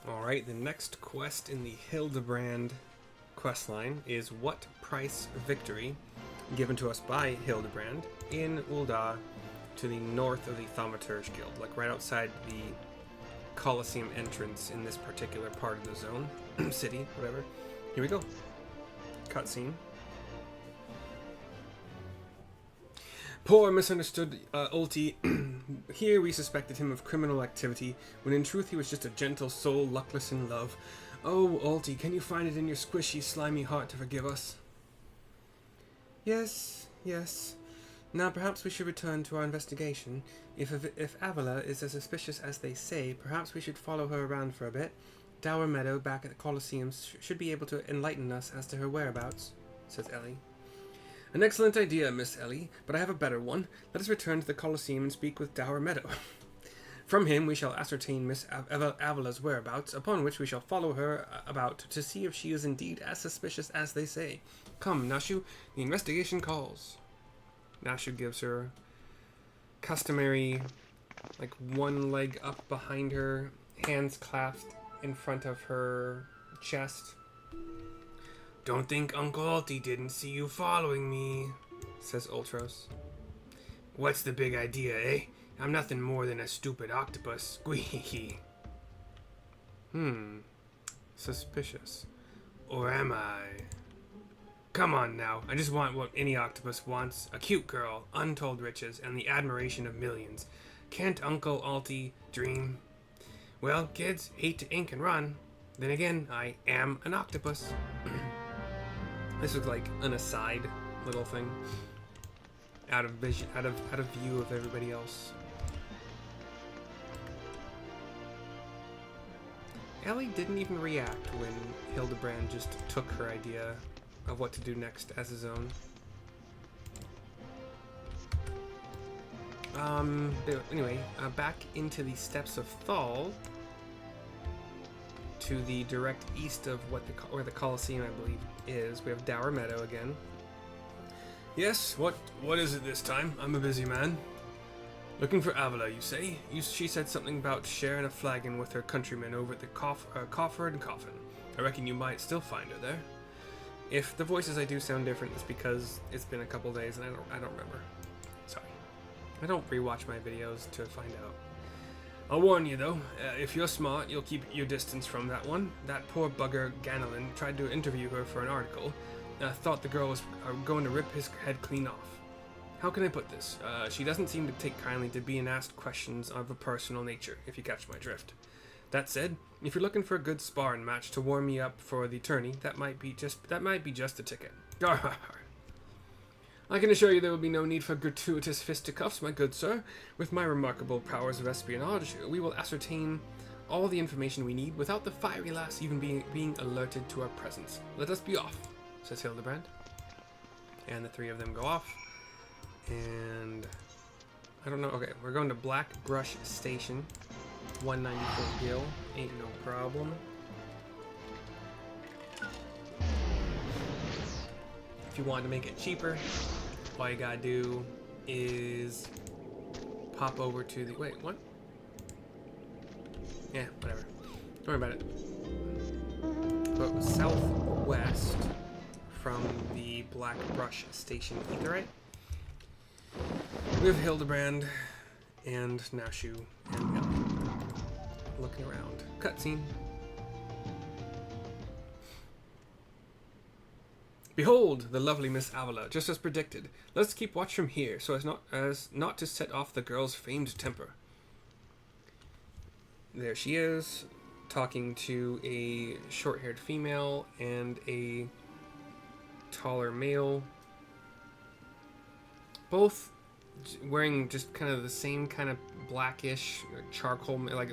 Alright, the next quest in the Hildebrand questline is What Price Victory, given to us by Hildebrand in Ul'dah to the north of the Thaumaturge Guild, like right outside the Coliseum entrance in this particular part of the zone, city, whatever. Here we go. Cutscene. Poor misunderstood Ulti. Here we suspected him of criminal activity, when in truth he was just a gentle soul luckless in love. Oh, Ulti, can you find it in your squishy, slimy heart to forgive us? Yes, yes. Now perhaps we should return to our investigation. If Avila is as suspicious as they say, perhaps we should follow her around for a bit. Dower Meadow back at the Coliseum should be able to enlighten us as to her whereabouts, says Ellie. An excellent idea, Miss Ellie, but I have a better one. Let us return to the Coliseum and speak with Dower Meadow. From him we shall ascertain Miss Avila's whereabouts, upon which we shall follow her about to see if she is indeed as suspicious as they say. Come, Nashu, the investigation calls. Nashu gives her customary, like, one leg up behind her, hands clasped in front of her chest. Don't think Uncle Ulti didn't see you following me, says Ultros. What's the big idea, eh? I'm nothing more than a stupid octopus. Squeaky. Suspicious. Or am I? Come on now, I just want what any octopus wants. A cute girl, untold riches, and the admiration of millions. Can't Uncle Ulti dream? Well, kids, hate to ink and run. Then again, I am an octopus. This was like an aside little thing. Out of vision, out of view of everybody else. Ellie didn't even react when Hildebrand just took her idea of what to do next as his own. Anyway, back into the Steps of Thal, to the direct east of where the Coliseum, I believe, is. We have Dower Meadow again. Yes, what is it this time? I'm a busy man. Looking for Avila, you say? She said something about sharing a flagon with her countrymen over at the Coffer and Coffin. I reckon you might still find her there. If the voices I do sound different, it's because it's been a couple days and I don't remember. Sorry. I don't rewatch my videos to find out. I'll warn you though, if you're smart, you'll keep your distance from that one. That poor bugger Ganelin tried to interview her for an article. Thought the girl was going to rip his head clean off. How can I put this? She doesn't seem to take kindly to being asked questions of a personal nature, if you catch my drift. That said, if you're looking for a good sparring match to warm me up for the tourney, that might be just the ticket. I can assure you there will be no need for gratuitous fisticuffs, my good sir. With my remarkable powers of espionage, we will ascertain all the information we need without the fiery lass even being alerted to our presence. Let us be off, says Hildebrand. And the three of them go off. And I don't know. Okay, we're going to Black Brush Station. 194 gil. Ain't no problem. If you want to make it cheaper, all you gotta do is pop over to the... Wait, what? Yeah, whatever. Don't worry about it. Go southwest from the Black Brush Station Etherite. We have Hildebrand and Nashu and Ellie looking around. Cutscene. Behold, the lovely Miss Avila, just as predicted. Let's keep watch from here, so as not to set off the girl's famed temper. There she is, talking to a short-haired female and a taller male. Both wearing just kind of the same kind of blackish charcoal, like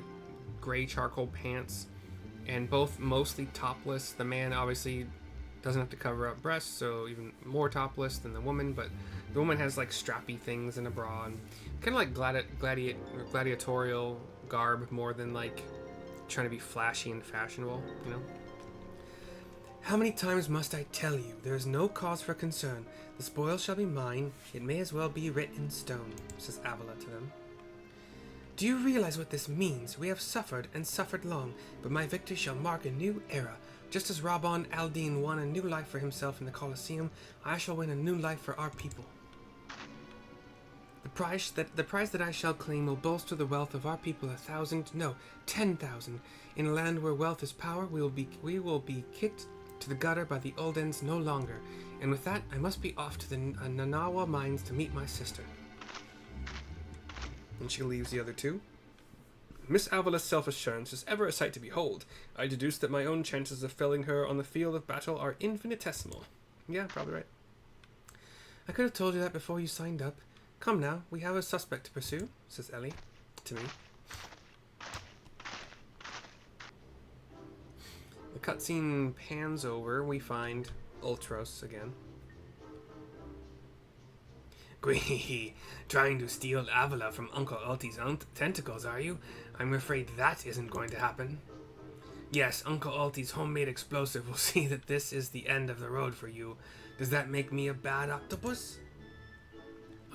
gray charcoal pants, and both mostly topless. The man obviously doesn't have to cover up breasts, so even more topless than the woman, but the woman has like strappy things and a bra, and kind of like gladiatorial garb more than like trying to be flashy and fashionable, you know? How many times must I tell you, there is no cause for concern. The spoil shall be mine. It may as well be written in stone, says Avila to them. Do you realize what this means? We have suffered and suffered long, but my victory shall mark a new era. Just as Rabban al-Din won a new life for himself in the Coliseum, I shall win a new life for our people. The prize that I shall claim will bolster the wealth of our people 1,000, no, 10,000. In a land where wealth is power, we will be kicked to the gutter by the Uldens no longer. And with that, I must be off to the Nanawa mines to meet my sister. And she leaves the other two. Miss Avila's self-assurance is ever a sight to behold. I deduce that my own chances of felling her on the field of battle are infinitesimal. Yeah, probably right. I could have told you that before you signed up. Come now, we have a suspect to pursue, says Ellie to me. The cutscene pans over. We find Ultros again. Gwee, trying to steal Avila from Uncle Ulti's tentacles, are you? I'm afraid that isn't going to happen. Yes, Uncle Ulti's homemade explosive will see that this is the end of the road for you. Does that make me a bad octopus?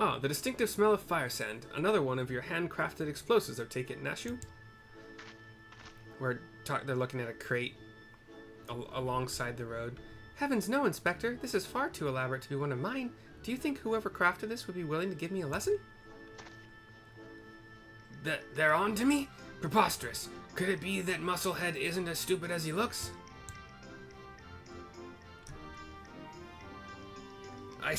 Ah, the distinctive smell of fire sand. Another one of your handcrafted explosives, I take it, Nashu? They're looking at a crate alongside the road. Heavens no, Inspector. This is far too elaborate to be one of mine. Do you think whoever crafted this would be willing to give me a lesson? They're on to me? Preposterous. Could it be that Musclehead isn't as stupid as he looks? I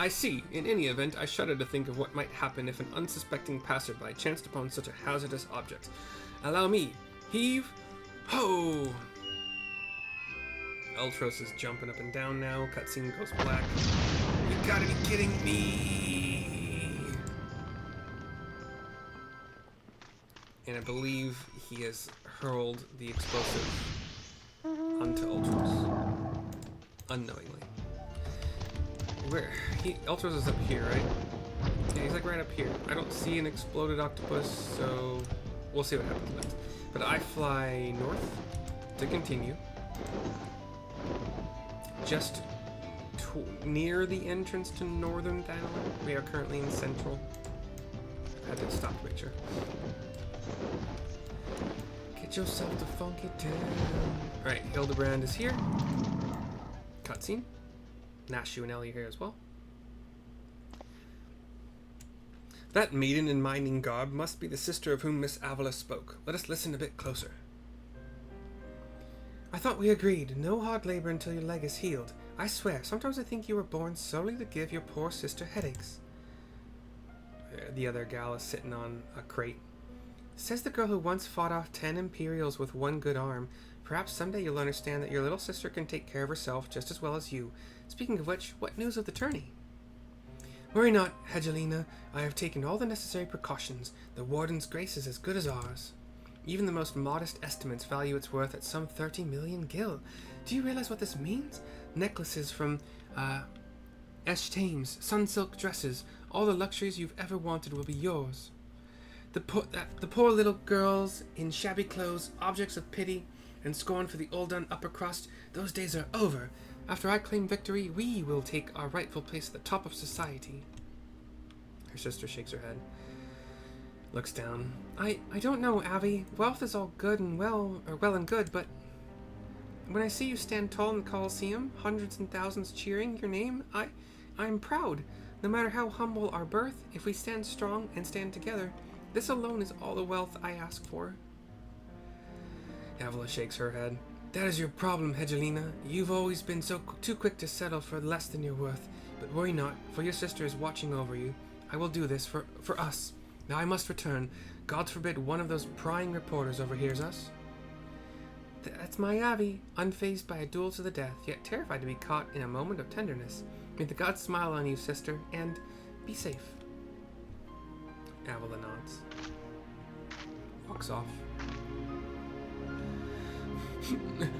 see. In any event, I shudder to think of what might happen if an unsuspecting passerby chanced upon such a hazardous object. Allow me. Heave. Ho! Ultros is jumping up and down now. Cutscene goes black. You gotta be kidding me! And I believe he has hurled the explosive onto Ultros. Unknowingly. Ultros is up here, right? Yeah, he's like right up here. I don't see an exploded octopus, so we'll see what happens next. But I fly north to continue. Just near the entrance to Northern Thailand. We are currently in Central. I had to stop the picture. Get yourself to Funky Town. Alright, Hildebrand is here. Cutscene. Nashu and Ellie here as well. That maiden in mining garb must be the sister of whom Miss Avila spoke. Let us listen a bit closer. I thought we agreed. No hard labor until your leg is healed. I swear, sometimes I think you were born solely to give your poor sister headaches. The other gal is sitting on a crate. Says the girl who once fought off 10 Imperials with one good arm. Perhaps someday you'll understand that your little sister can take care of herself just as well as you. Speaking of which, what news of the tourney? Worry not, Hedgelina. I have taken all the necessary precautions. The Warden's grace is as good as ours. Even the most modest estimates value its worth at some 30 million gil. Do you realize what this means? Necklaces from Eshtames, sunsilk dresses, all the luxuries you've ever wanted will be yours. The poor little girls in shabby clothes, objects of pity and scorn for the old-done upper crust, those days are over. After I claim victory, we will take our rightful place at the top of society. Her sister shakes her head. Looks down. I don't know, Avi. Wealth is all good and well and good, but when I see you stand tall in the Coliseum, hundreds and thousands cheering your name, I'm proud. No matter how humble our birth, if we stand strong and stand together, this alone is all the wealth I ask for. Avila shakes her head. That is your problem, Hedgelina. You've always been too quick to settle for less than you're worth. But worry not, for your sister is watching over you. I will do this for us. Now I must return. God forbid one of those prying reporters overhears us. That's my Avi, unfazed by a duel to the death, yet terrified to be caught in a moment of tenderness. May the gods smile on you, sister, and be safe. Avila nods. Walks off.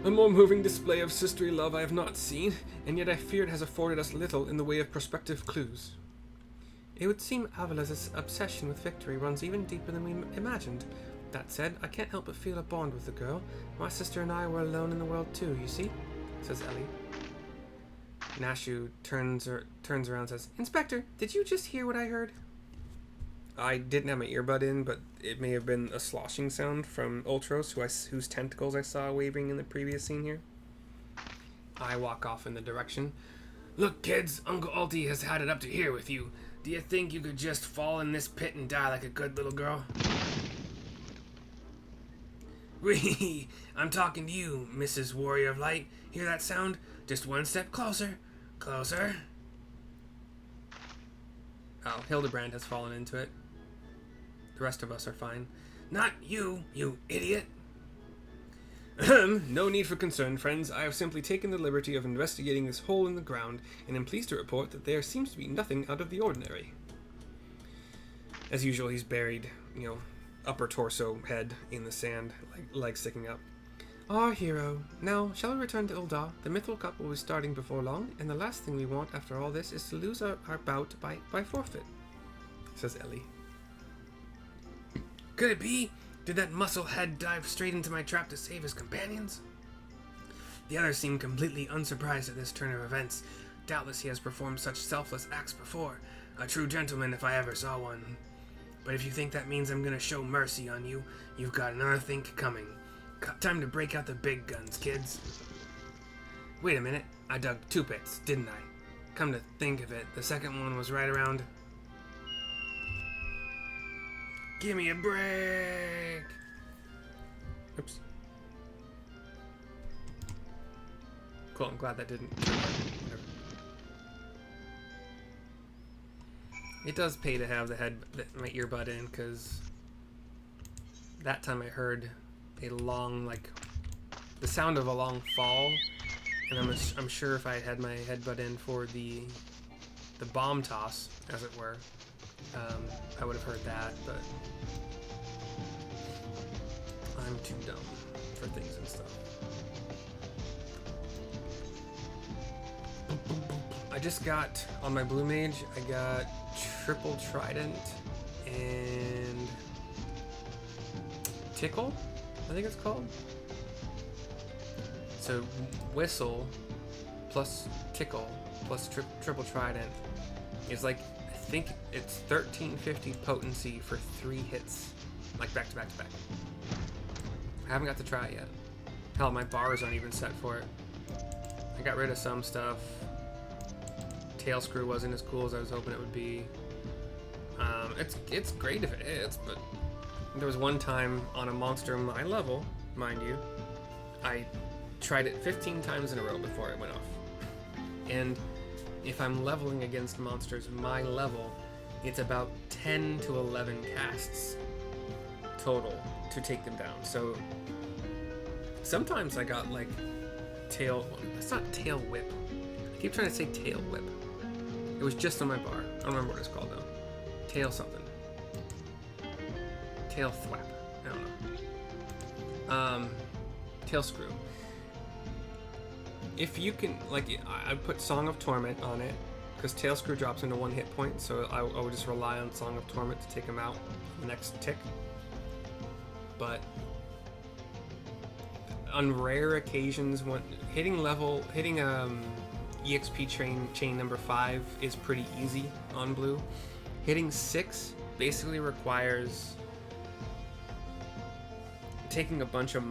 A more moving display of sisterly love I have not seen, and yet I fear it has afforded us little in the way of prospective clues. It would seem Avila's obsession with victory runs even deeper than we imagined. That said, I can't help but feel a bond with the girl. My sister and I were alone in the world too, you see? Says Ellie. Nashu turns around and says, Inspector, did you just hear what I heard? I didn't have my earbud in, but it may have been a sloshing sound from Ultros, whose tentacles I saw waving in the previous scene here. I walk off in the direction. Look, kids, Uncle Alti has had it up to here with you. Do you think you could just fall in this pit and die like a good little girl? Wee, I'm talking to you, Mrs. Warrior of Light. Hear that sound? Just one step closer. Closer. Oh, Hildebrand has fallen into it. The rest of us are fine. Not you, you idiot. No need for concern, friends. I have simply taken the liberty of investigating this hole in the ground, and am pleased to report that there seems to be nothing out of the ordinary. As usual, he's buried, upper torso, head in the sand, legs sticking up. Our hero. Now, shall we return to Ul'dah? The Mithril Cup will be starting before long, and the last thing we want after all this is to lose our bout by forfeit, says Ellie. Could it be? Did that musclehead dive straight into my trap to save his companions? The others seem completely unsurprised at this turn of events. Doubtless he has performed such selfless acts before. A true gentleman if I ever saw one. But if you think that means I'm gonna show mercy on you, you've got another think coming. Time to break out the big guns, kids. Wait a minute, I dug 2 pits, didn't I? Come to think of it, the second one was right around... Give me a break! Oops. Cool, I'm glad that didn't... Whatever. It does pay to have my earbud in, because that time I heard a long, the sound of a long fall, and I'm sure if I had my headbud in for the bomb toss, as it were, I would have heard that, but I'm too dumb for things and stuff. I just got, on my Blue Mage, I got Triple Trident and Tickle, I think it's called. So Whistle plus Tickle plus Triple Trident is I think it's 1350 potency for 3 hits, back to back to back. I haven't got to try it yet. Hell, my bars aren't even set for it. I got rid of some stuff. Tail Screw wasn't as cool as I was hoping it would be. It's great if it is, but there was one time on a monster my level, mind you, I tried it 15 times in a row before it went off. And if I'm leveling against monsters my level, it's about 10 to 11 casts total to take them down. So sometimes I got tail, it's not tail whip. I keep trying to say tail whip. It was just on my bar. I don't remember what it's called though. Tail something. Tail thwap. I don't know. Tail screw. If you can, I put Song of Torment on it, because Tail Screw drops into 1 hit point, so I would just rely on Song of Torment to take him out the next tick. But on rare occasions, when hitting EXP chain number 5 is pretty easy on blue. Hitting 6 basically requires taking a bunch of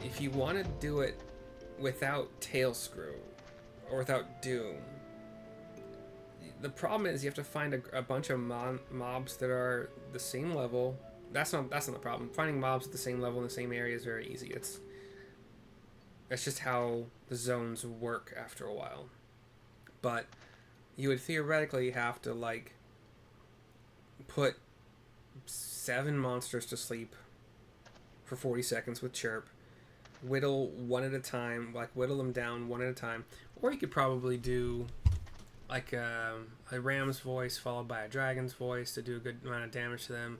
if you want to do it without Tail Screw or without Doom, the problem is you have to find a bunch of mobs that are the same level. That's not the problem. Finding mobs at the same level in the same area is very easy. That's just how the zones work after a while. But you would theoretically have to put 7 monsters to sleep for 40 seconds with Chirp, whittle one at a time, whittle them down one at a time, or you could probably do a ram's voice followed by a dragon's voice to do a good amount of damage to them,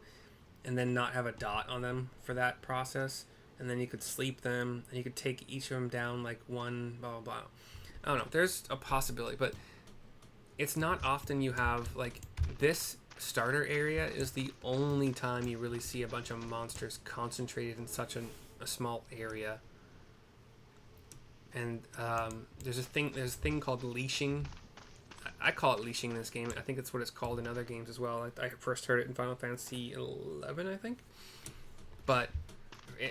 and then not have a dot on them for that process, and then you could sleep them, and you could take each of them down one, blah blah blah. I don't know, there's a possibility, but it's not often you have this starter area is the only time you really see a bunch of monsters concentrated in such a small area. And there's a thing called leashing. I call it leashing in this game. I think it's what it's called in other games as well. I first heard it in Final Fantasy 11, I think. But,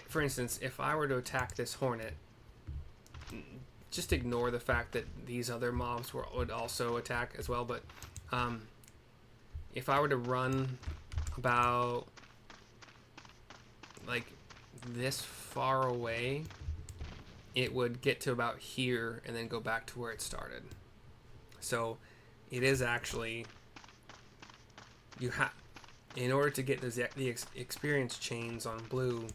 for instance, if I were to attack this Hornet, just ignore the fact that these other mobs would also attack as well. But if I were to run about like this far away, it would get to about here and then go back to where it started. So it is actually, you have, in order to get the experience chains on blue,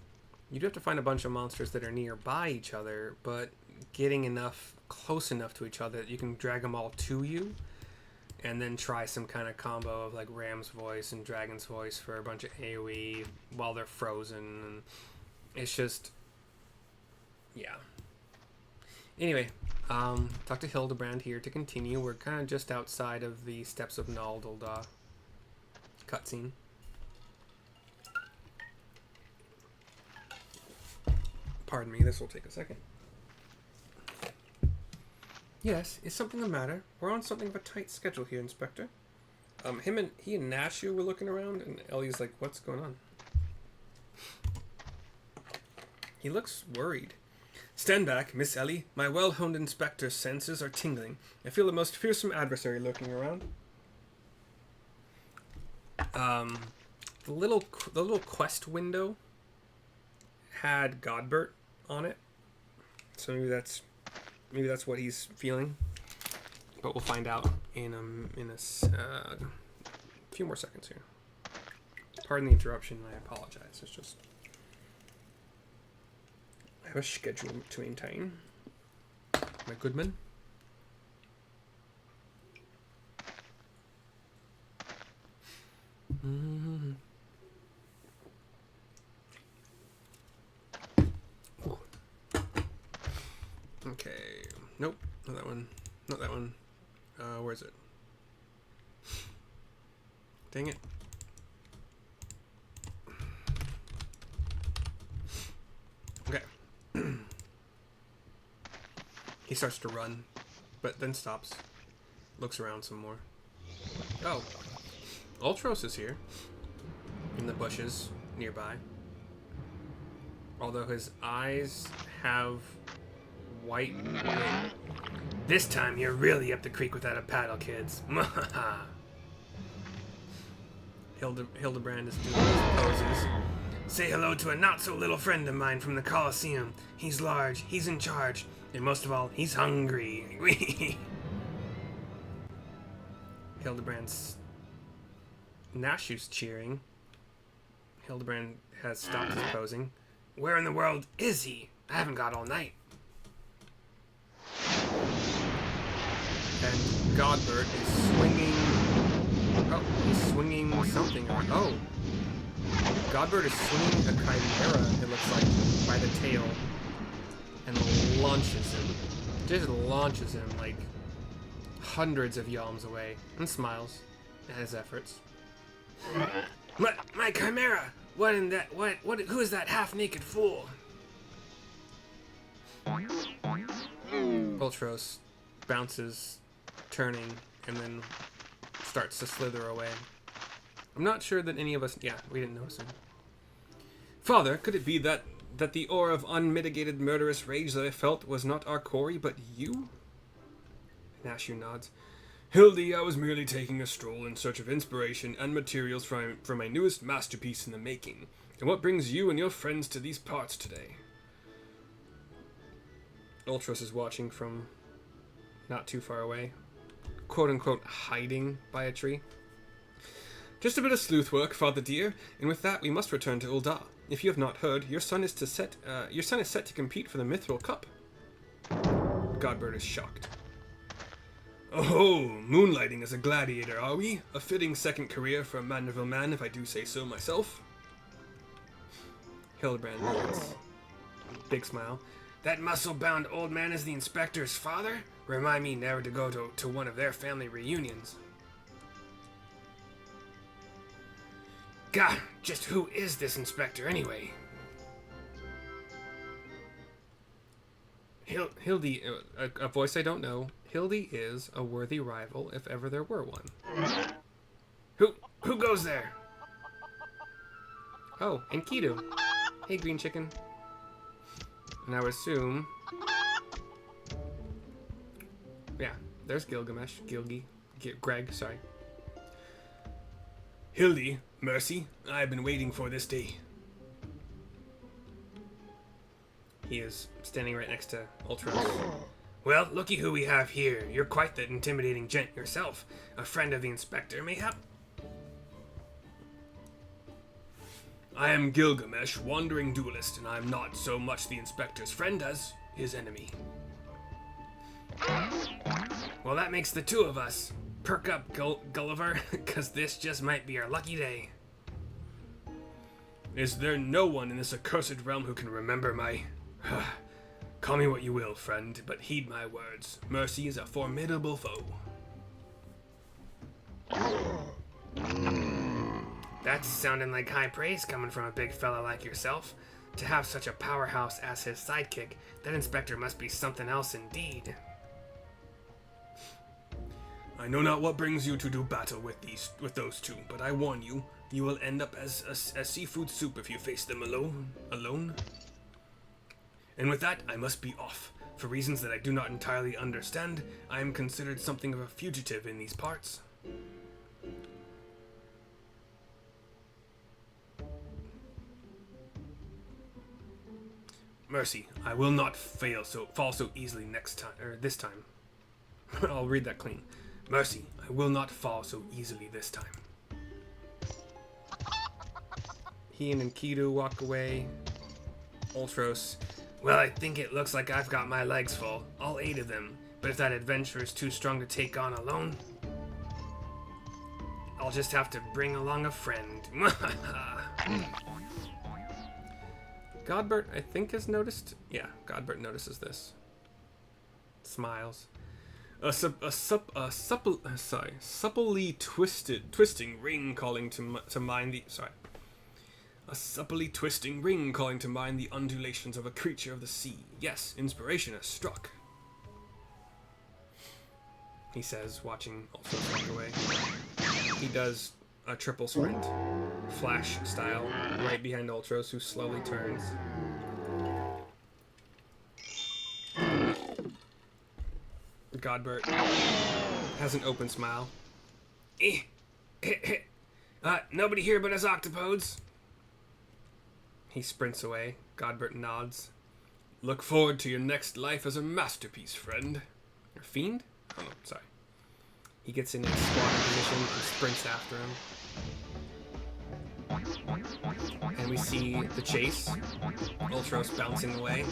you do have to find a bunch of monsters that are nearby each other, but getting close enough to each other that you can drag them all to you, and then try some kind of combo of like Ram's Voice and Dragon's Voice for a bunch of AoE while they're frozen. And it's just, yeah. Anyway, talk to Hildebrand here to continue. We're kind of just outside of the steps of Naldulda cutscene. Pardon me, this will take a second. Yes, is something the matter? We're on something of a tight schedule here, Inspector. He and Nashu were looking around, and Ellie's like, what's going on? He looks worried. Stand back, Miss Ellie. My well-honed inspector's senses are tingling. I feel a most fearsome adversary lurking around. The little quest window had Godbert on it, so maybe that's what he's feeling. But we'll find out in a few more seconds here. Pardon the interruption. I apologize. It's just I have a schedule to maintain. My goodman. Mm-hmm. Okay. Nope. Not that one. Not that one. Where is it? Dang it. Okay. He starts to run, but then stops. Looks around some more. Oh. Ultros is here. In the bushes nearby. Although his eyes have white. This time you're really up the creek without a paddle, kids. Hildebrand is doing his poses. Say hello to a not-so-little friend of mine from the Coliseum. He's large, he's in charge, and most of all, he's hungry. Hildebrand's... Nashu's cheering. Hildebrand has stopped his posing. Where in the world is he? I haven't got all night. And Godbert is swinging... Oh, he's swinging something. Oh. Godbert is swinging a chimera, it looks like, by the tail. And launches him. Just launches him, like, hundreds of yalms away. And smiles at his efforts. My chimera! Who is that half-naked fool? Ultros bounces, turning, and then starts to slither away. I'm not sure that any of us... Yeah, we didn't notice him. Father, could it be that the aura of unmitigated murderous rage that I felt was not our quarry, but you? Nashu nods. Hildy, I was merely taking a stroll in search of inspiration and materials for my newest masterpiece in the making. And what brings you and your friends to these parts today? Ultros is watching from not too far away. Quote-unquote hiding by a tree. Just a bit of sleuth work, Father dear, and with that we must return to Ul'dah. If you have not heard, your son is set to compete for the Mithril Cup. Godbert is shocked. Oh, moonlighting as a gladiator, are we? A fitting second career for a Mandeville man, if I do say so myself. Hildebrand nods. Big smile. That muscle-bound old man is the inspector's father? Remind me never to go to one of their family reunions. God, just who is this inspector anyway? Hildy, a voice I don't know. Hildy is a worthy rival if ever there were one. Who goes there? Oh, and Kidu. Hey, green chicken. And I would assume... Yeah, there's Gilgamesh. Greg, sorry. Hildy, Mercy, I've been waiting for this day. He is standing right next to Ultros. Well, looky who we have here. You're quite the intimidating gent yourself. A friend of the inspector, mayhap? I am Gilgamesh, wandering duelist, and I am not so much the inspector's friend as his enemy. Well, that makes the two of us. Perk up, Gulliver, because this just might be our lucky day. Is there no one in this accursed realm who can remember my... Call me what you will, friend, but heed my words. Mercy is a formidable foe. That's sounding like high praise coming from a big fella like yourself. To have such a powerhouse as his sidekick, that inspector must be something else indeed. I know not what brings you to do battle with those two, but I warn you, you will end up as seafood soup if you face them alone. And with that, I must be off. For reasons that I do not entirely understand, I am considered something of a fugitive in these parts. Mercy, I will not fall so easily this time. I'll read that clean. Mercy, I will not fall so easily this time. He and Enkidu walk away. Ultros. Well, I think it looks like I've got my legs full, all 8 of them. But if that adventurer is too strong to take on alone, I'll just have to bring along a friend. Godbert, I think, has noticed. Yeah, Godbert notices this. Smiles. A supplely twisting ring calling to mind the... Sorry. A supplely twisting ring calling to mind the undulations of a creature of the sea. Yes, inspiration has struck. He says, watching Ultros walk away. He does a triple sprint, Flash style, right behind Ultros, who slowly turns. Godbert has an open smile. Nobody here but us octopodes. He sprints away. Godbert nods. Look forward to your next life as a masterpiece, friend. Or fiend? Oh, no, sorry. He gets in his squatting position and sprints after him. And we see the chase. Ultros bouncing away.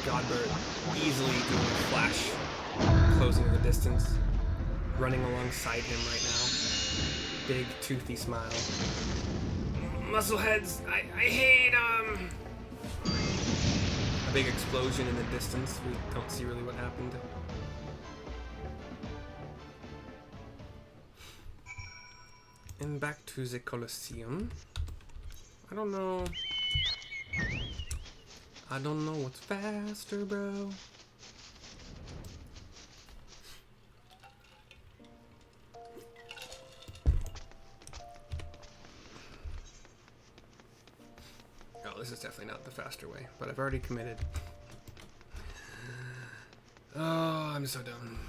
Godbert easily doing a flash, closing the distance, running alongside him right now. Big, toothy smile. Muscleheads, I hate them! A big explosion in the distance. We don't see really what happened. And back to the Coliseum. I don't know what's faster, bro. Oh, this is definitely not the faster way, but I've already committed. Oh, I'm so dumb.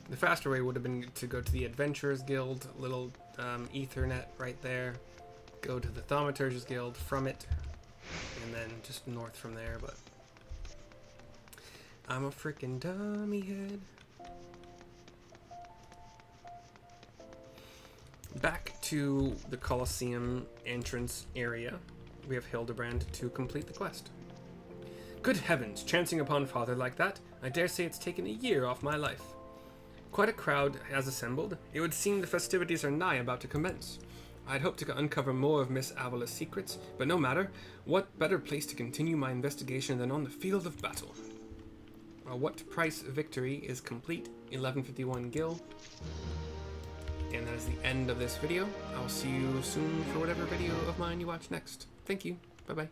The faster way would have been to go to the Adventurers Guild, little Ethernet right there. Go to the Thaumaturge's Guild from it, and then just north from there, but I'm a freaking dummy head. Back to the Coliseum entrance area. We have Hildebrand to complete the quest. Good heavens, chancing upon father like that, I dare say it's taken a year off my life. Quite a crowd has assembled. It would seem the festivities are nigh about to commence. I'd hoped to uncover more of Miss Avila's secrets, but no matter. What better place to continue my investigation than on the field of battle? What price victory is complete? 1151 gil. And that is the end of this video. I will see you soon for whatever video of mine you watch next. Thank you. Bye-bye.